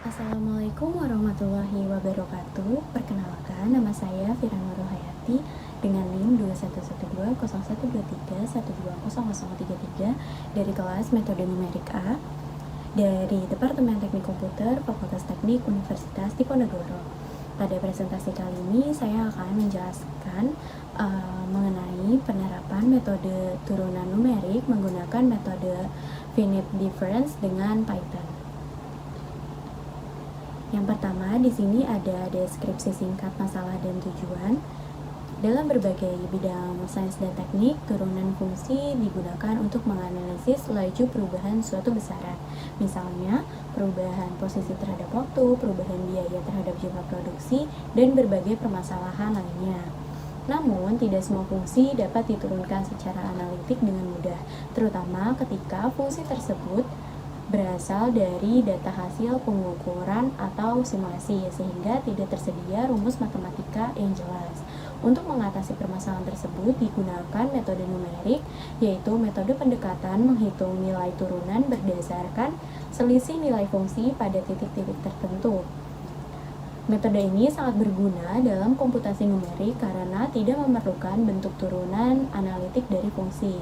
Assalamualaikum warahmatullahi wabarakatuh. Perkenalkan, nama saya Fira Nurul Hayati dengan NIM 21120123120033 dari kelas Metode Numerik A dari Departemen Teknik Komputer Fakultas Teknik Universitas Diponegoro. Pada presentasi kali ini saya akan menjelaskan mengenai penerapan metode turunan numerik menggunakan metode finite difference dengan Python. Yang pertama, di sini ada deskripsi singkat masalah dan tujuan. Dalam berbagai bidang sains dan teknik, turunan fungsi digunakan untuk menganalisis laju perubahan suatu besaran. Misalnya, perubahan posisi terhadap waktu, perubahan biaya terhadap jumlah produksi, dan berbagai permasalahan lainnya. Namun, tidak semua fungsi dapat diturunkan secara analitik dengan mudah, terutama ketika fungsi tersebut berasal dari data hasil pengukuran atau simulasi, sehingga tidak tersedia rumus matematika yang jelas. Untuk mengatasi permasalahan tersebut digunakan metode numerik, yaitu metode pendekatan menghitung nilai turunan berdasarkan selisih nilai fungsi pada titik-titik tertentu. Metode ini sangat berguna dalam komputasi numerik karena tidak memerlukan bentuk turunan analitik dari fungsi.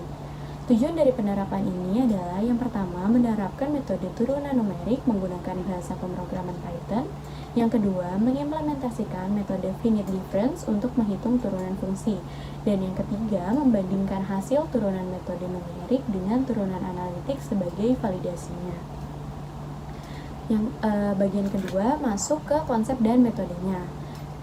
Tujuan dari penerapan ini adalah yang pertama, menerapkan metode turunan numerik menggunakan bahasa pemrograman Python. Yang kedua, mengimplementasikan metode finite difference untuk menghitung turunan fungsi. Dan yang ketiga, membandingkan hasil turunan metode numerik dengan turunan analitik sebagai validasinya. Yang bagian kedua masuk ke konsep dan metodenya.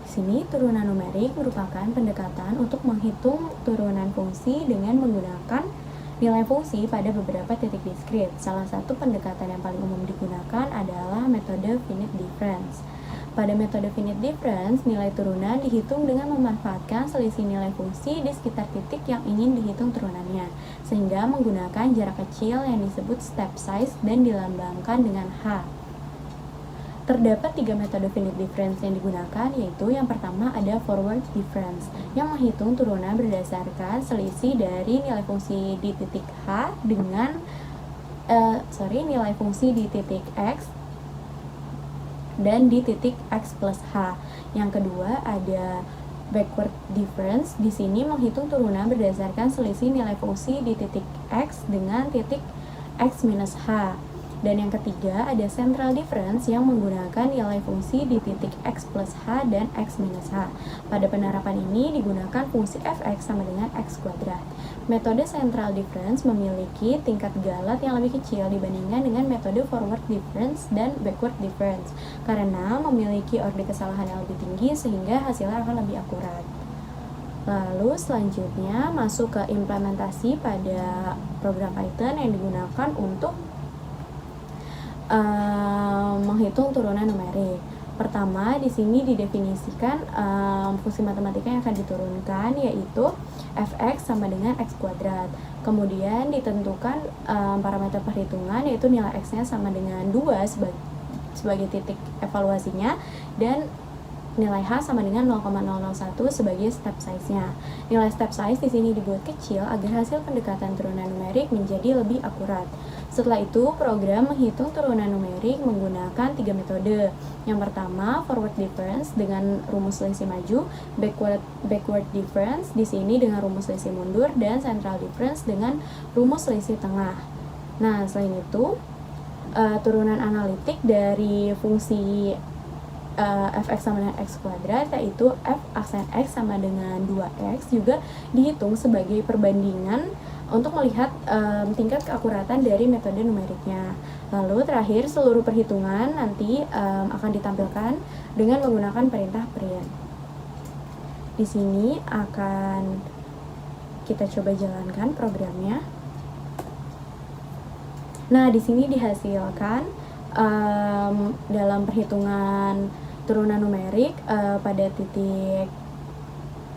Di sini turunan numerik merupakan pendekatan untuk menghitung turunan fungsi dengan menggunakan nilai fungsi pada beberapa titik diskrit. Salah satu pendekatan yang paling umum digunakan adalah metode finite difference. Pada metode finite difference, nilai turunan dihitung dengan memanfaatkan selisih nilai fungsi di sekitar titik yang ingin dihitung turunannya, sehingga menggunakan jarak kecil yang disebut step size dan dilambangkan dengan H. Terdapat 3 metode finite difference yang digunakan, yaitu yang pertama ada forward difference yang menghitung turunan berdasarkan selisih dari nilai fungsi di titik H dengan nilai fungsi di titik X dan di titik X plus H. Yang kedua ada backward difference, di sini menghitung turunan berdasarkan selisih nilai fungsi di titik X dengan titik X minus H. Dan yang ketiga ada central difference yang menggunakan nilai fungsi di titik X plus H dan X minus H. Pada penerapan ini digunakan fungsi fx sama dengan x kuadrat. Metode central difference memiliki tingkat galat yang lebih kecil dibandingkan dengan metode forward difference dan backward difference karena memiliki orde kesalahan yang lebih tinggi sehingga hasilnya akan lebih akurat. Lalu selanjutnya masuk ke implementasi pada program Python yang digunakan untuk menghitung turunan numerik. Pertama, di sini didefinisikan fungsi matematika yang akan diturunkan, yaitu fx sama dengan x kuadrat. Kemudian ditentukan parameter perhitungan, yaitu nilai x-nya sama dengan 2 sebagai titik evaluasinya, dan nilai H sama dengan 0,001 sebagai step size-nya. Nilai step size di sini dibuat kecil agar hasil pendekatan turunan numerik menjadi lebih akurat. Setelah itu, program menghitung turunan numerik menggunakan 3 metode. Yang pertama, forward difference dengan rumus selisih maju, backward difference di sini dengan rumus selisih mundur, dan central difference dengan rumus selisih tengah. Nah, selain itu, turunan analitik dari fungsi fx sama dengan x kuadrat, yaitu f aksen x sama dengan 2x juga dihitung sebagai perbandingan untuk melihat tingkat keakuratan dari metode numeriknya. Lalu terakhir, seluruh perhitungan nanti akan ditampilkan dengan menggunakan perintah print. Di sini akan kita coba jalankan programnya. Nah, di sini dihasilkan dalam perhitungan turunan numerik pada titik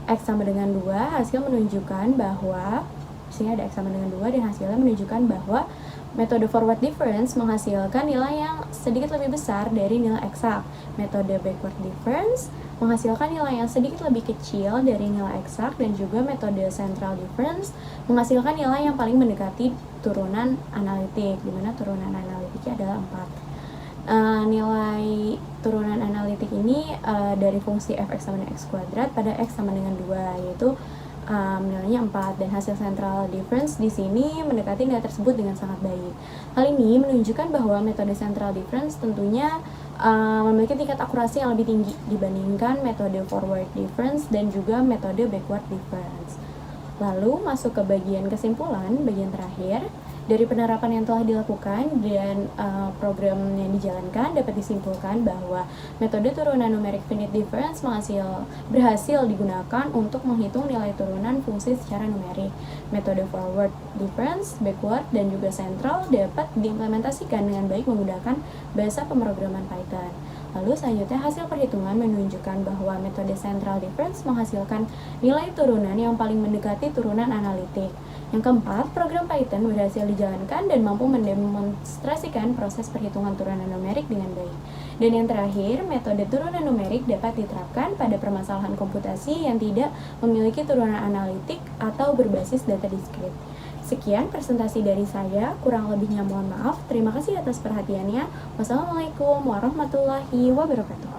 x sama dengan 2, hasil menunjukkan bahwa di sini ada x sama dengan 2 dan hasilnya menunjukkan bahwa metode forward difference menghasilkan nilai yang sedikit lebih besar dari nilai eksak. Metode backward difference menghasilkan nilai yang sedikit lebih kecil dari nilai eksak, dan juga metode central difference menghasilkan nilai yang paling mendekati turunan analitik, di mana turunan analitiknya adalah 4. Nilai turunan analitik ini dari fungsi f(x) sama dengan x kuadrat pada x sama dengan 2, yaitu nilainya 4, dan hasil central difference di sini mendekati nilai tersebut dengan sangat baik. Hal ini menunjukkan bahwa metode central difference tentunya memiliki tingkat akurasi yang lebih tinggi dibandingkan metode forward difference dan juga metode backward difference. Lalu masuk ke bagian kesimpulan, bagian terakhir. Dari penerapan yang telah dilakukan dan program yang dijalankan, dapat disimpulkan bahwa metode turunan numeric finite difference berhasil digunakan untuk menghitung nilai turunan fungsi secara numerik. Metode forward difference, backward, dan juga central dapat diimplementasikan dengan baik menggunakan bahasa pemrograman Python. Lalu selanjutnya hasil perhitungan menunjukkan bahwa metode central difference menghasilkan nilai turunan yang paling mendekati turunan analitik. Yang keempat, program Python berhasil dijalankan dan mampu mendemonstrasikan proses perhitungan turunan numerik dengan baik. Dan yang terakhir, metode turunan numerik dapat diterapkan pada permasalahan komputasi yang tidak memiliki turunan analitik atau berbasis data diskrit. Sekian presentasi dari saya, kurang lebihnya mohon maaf. Terima kasih atas perhatiannya. Wassalamualaikum warahmatullahi wabarakatuh.